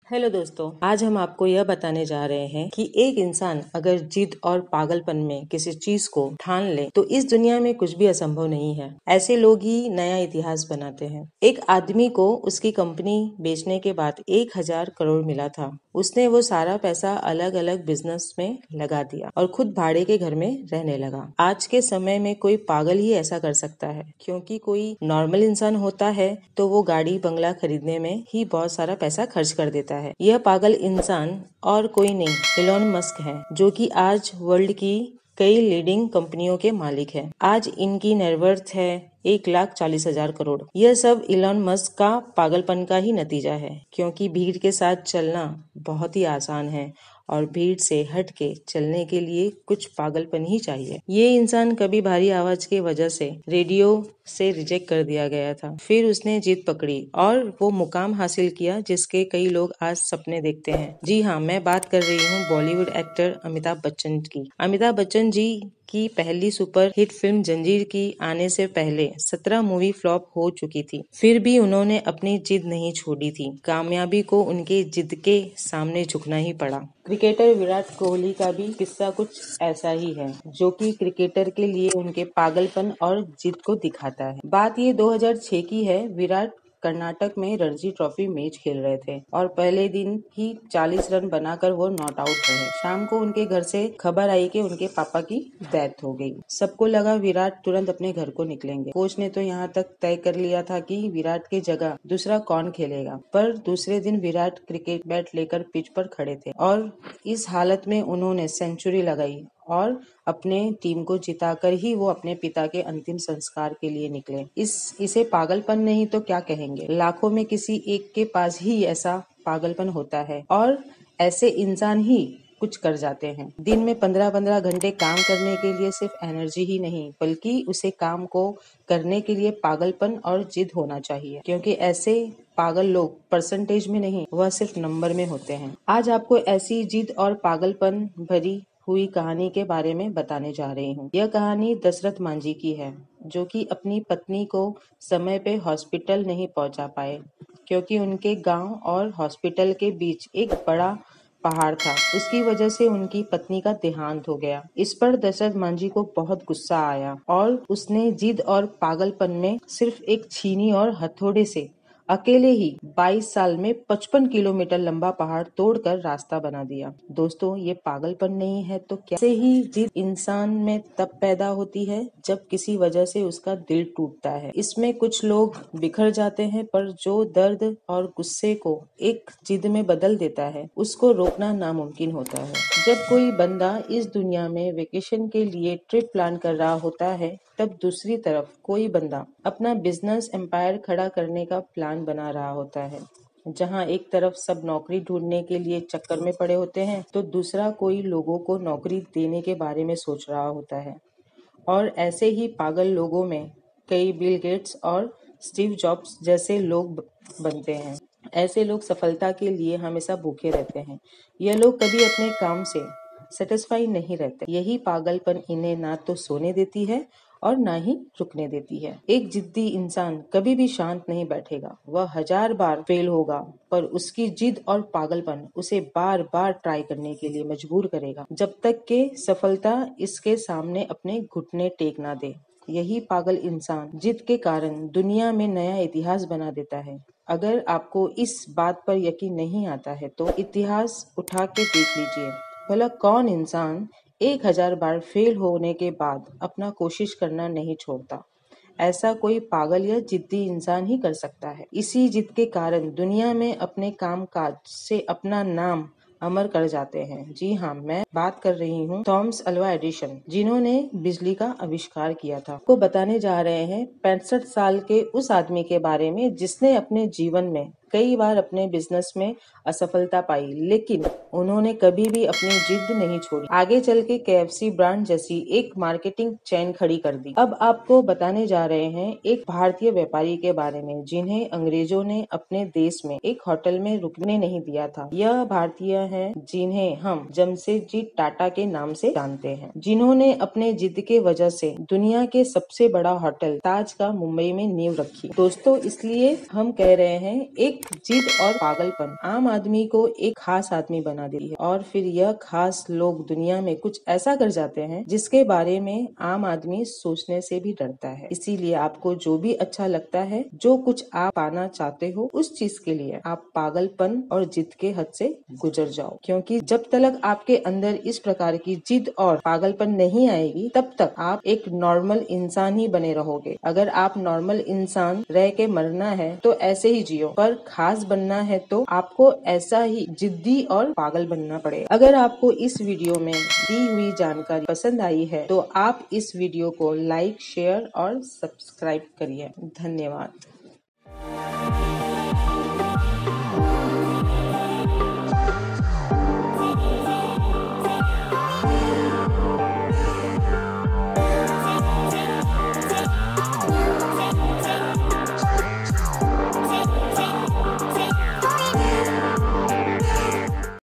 Hello दोस्तों, आज हम आपको यह बताने जा रहे हैं कि एक इंसान अगर जिद और पागलपन में किसी चीज को ठान ले तो इस दुनिया में कुछ भी असंभव नहीं है। ऐसे लोग ही नया इतिहास बनाते हैं। एक आदमी को उसकी कंपनी बेचने के बाद 1,000 करोड़ मिला था। उसने वो सारा पैसा अलग अलग बिजनेस में लगा दिया और खुद भाड़े के घर में रहने लगा। आज के समय में कोई पागल ही ऐसा कर सकता है, क्योंकि कोई नॉर्मल इंसान होता है तो वो गाड़ी बंगला खरीदने में ही बहुत सारा पैसा खर्च कर देता है। यह पागल इंसान और कोई नहीं, इलॉन मस्क है, जो कि आज वर्ल्ड की कई लीडिंग कंपनियों के मालिक है। आज इनकी नेटवर्थ है 1,40,000 करोड़। यह सब इलॉन मस्क का पागलपन का ही नतीजा है, क्योंकि भीड़ के साथ चलना बहुत ही आसान है और भीड़ से हट के चलने के लिए कुछ पागलपन ही चाहिए। ये इंसान कभी भारी आवाज की वजह से रेडियो से रिजेक्ट कर दिया गया था, फिर उसने जीत पकड़ी और वो मुकाम हासिल किया जिसके कई लोग आज सपने देखते हैं। जी हाँ, मैं बात कर रही हूँ बॉलीवुड एक्टर अमिताभ बच्चन की। अमिताभ बच्चन जी की पहली सुपर हिट फिल्म जंजीर की आने से पहले 17 मूवी फ्लॉप हो चुकी थी। फिर भी उन्होंने अपनी जिद नहीं छोड़ी थी। कामयाबी को उनके जिद के सामने झुकना ही पड़ा। क्रिकेटर विराट कोहली का भी किस्सा कुछ ऐसा ही है, जो कि क्रिकेटर के लिए उनके पागलपन और जिद को दिखाता है। बात ये 2006 की है। विराट कर्नाटक में रणजी ट्रॉफी मैच खेल रहे थे और पहले दिन ही 40 रन बनाकर वो नॉट आउट रहे। शाम को उनके घर से खबर आई कि उनके पापा की डेथ हो गई। सबको लगा विराट तुरंत अपने घर को निकलेंगे। कोच ने तो यहाँ तक तय कर लिया था कि विराट की जगह दूसरा कौन खेलेगा, पर दूसरे दिन विराट क्रिकेट बैट लेकर पिच पर खड़े थे और इस हालत में उन्होंने सेंचुरी लगाई और अपने टीम को जिताकर ही वो अपने पिता के अंतिम संस्कार के लिए निकले। इसे पागलपन नहीं तो क्या कहेंगे। लाखों में किसी एक के पास ही ऐसा पागलपन होता है और ऐसे इंसान ही कुछ कर जाते हैं। दिन में 15-15 घंटे काम करने के लिए सिर्फ एनर्जी ही नहीं, बल्कि उसे काम को करने के लिए पागलपन और जिद होना चाहिए, क्योंकि ऐसे पागल लोग परसेंटेज में नहीं, वह सिर्फ नंबर में होते हैं। आज आपको ऐसी जिद और पागलपन भरी हुई कहानी के बारे में बताने जा रही हूँ। यह कहानी दशरथ मांझी की है, जो कि अपनी पत्नी को समय पे हॉस्पिटल नहीं पहुंचा पाए, क्योंकि उनके गांव और हॉस्पिटल के बीच एक बड़ा पहाड़ था। उसकी वजह से उनकी पत्नी का देहांत हो गया। इस पर दशरथ मांझी को बहुत गुस्सा आया और उसने जिद और पागलपन में सिर्फ एक छीनी और हथौड़े से अकेले ही 22 साल में 55 किलोमीटर लंबा पहाड़ तोड़कर रास्ता बना दिया। दोस्तों, ये पागलपन नहीं है तो क्या? ऐसे ही जिद इंसान में तब पैदा होती है जब किसी वजह से उसका दिल टूटता है। इसमें कुछ लोग बिखर जाते हैं, पर जो दर्द और गुस्से को एक जिद में बदल देता है, उसको रोकना नामुमकिन होता है। जब कोई बंदा इस दुनिया में वेकेशन के लिए ट्रिप प्लान कर रहा होता है, तब दूसरी तरफ कोई बंदा अपना बिजनेस एम्पायर खड़ा करने का प्लान बना रहा होता है। जहां एक तरफ सब नौकरी ढूंढने के लिए चक्कर में पड़े होते हैं, तो दूसरा कोई लोगों को नौकरी देने के बारे में सोच रहा होता है। और ऐसे ही पागल लोगों में कई बिल गेट्स और स्टीव जॉब्स जैसे लोग बनते हैं। ऐसे लोग सफलता के लिए हमेशा भूखे रहते हैं। यह लोग कभी अपने काम से सेटिस्फाई नहीं रहते। यही पागलपन इन्हें ना तो सोने देती है और ना ही रुकने देती है। एक जिद्दी इंसान कभी भी शांत नहीं बैठेगा। वह 1000 बार फेल होगा, पर उसकी जिद और पागलपन उसे बार बार ट्राई करने के लिए मजबूर करेगा, जब तक कि सफलता इसके सामने अपने घुटने टेक ना दे। यही पागल इंसान जिद के कारण दुनिया में नया इतिहास बना देता है। अगर आपको इस बात पर यकीन नहीं आता है तो इतिहास उठा के देख लीजिए। भला कौन इंसान 1,000 बार फेल होने के बाद अपना कोशिश करना नहीं छोड़ता। ऐसा कोई पागल या जिद्दी इंसान ही कर सकता है। इसी जिद के कारण दुनिया में अपने काम काज से अपना नाम अमर कर जाते हैं। जी हाँ, मैं बात कर रही हूँ थॉमस अल्वा एडिसन, जिन्होंने बिजली का आविष्कार किया था। को बताने जा रहे हैं 65 साल के उस आदमी के बारे में जिसने अपने जीवन में कई बार अपने बिजनेस में असफलता पाई, लेकिन उन्होंने कभी भी अपनी जिद नहीं छोड़ी। आगे चल के KFC ब्रांड जैसी एक मार्केटिंग चेन खड़ी कर दी। अब आपको बताने जा रहे हैं एक भारतीय व्यापारी के बारे में, जिन्हें अंग्रेजों ने अपने देश में एक होटल में रुकने नहीं दिया था। यह भारतीय हैं जिन्हें हम जमशेदजी टाटा के नाम से जानते हैं, जिन्होंने अपने जिद के वजह से दुनिया के सबसे बड़ा होटल ताज का मुंबई में नींव रखी। दोस्तों, इसलिए हम कह रहे हैं एक एक जिद और पागलपन आम आदमी को एक खास आदमी बना देती है और फिर यह खास लोग दुनिया में कुछ ऐसा कर जाते हैं जिसके बारे में आम आदमी सोचने से भी डरता है। इसीलिए आपको जो भी अच्छा लगता है, जो कुछ आप पाना चाहते हो, उस चीज के लिए आप पागलपन और जिद के हद से गुजर जाओ, क्योंकि जब तक आपके अंदर इस प्रकार की जिद और पागलपन नहीं आएगी तब तक आप एक नॉर्मल इंसान ही बने रहोगे। अगर आप नॉर्मल इंसान रह के मरना है तो ऐसे ही जियो, पर खास बनना है तो आपको ऐसा ही जिद्दी और पागल बनना पड़ेगा। अगर आपको इस वीडियो में दी हुई जानकारी पसंद आई है तो आप इस वीडियो को लाइक, शेयर और सब्सक्राइब करिए। धन्यवाद।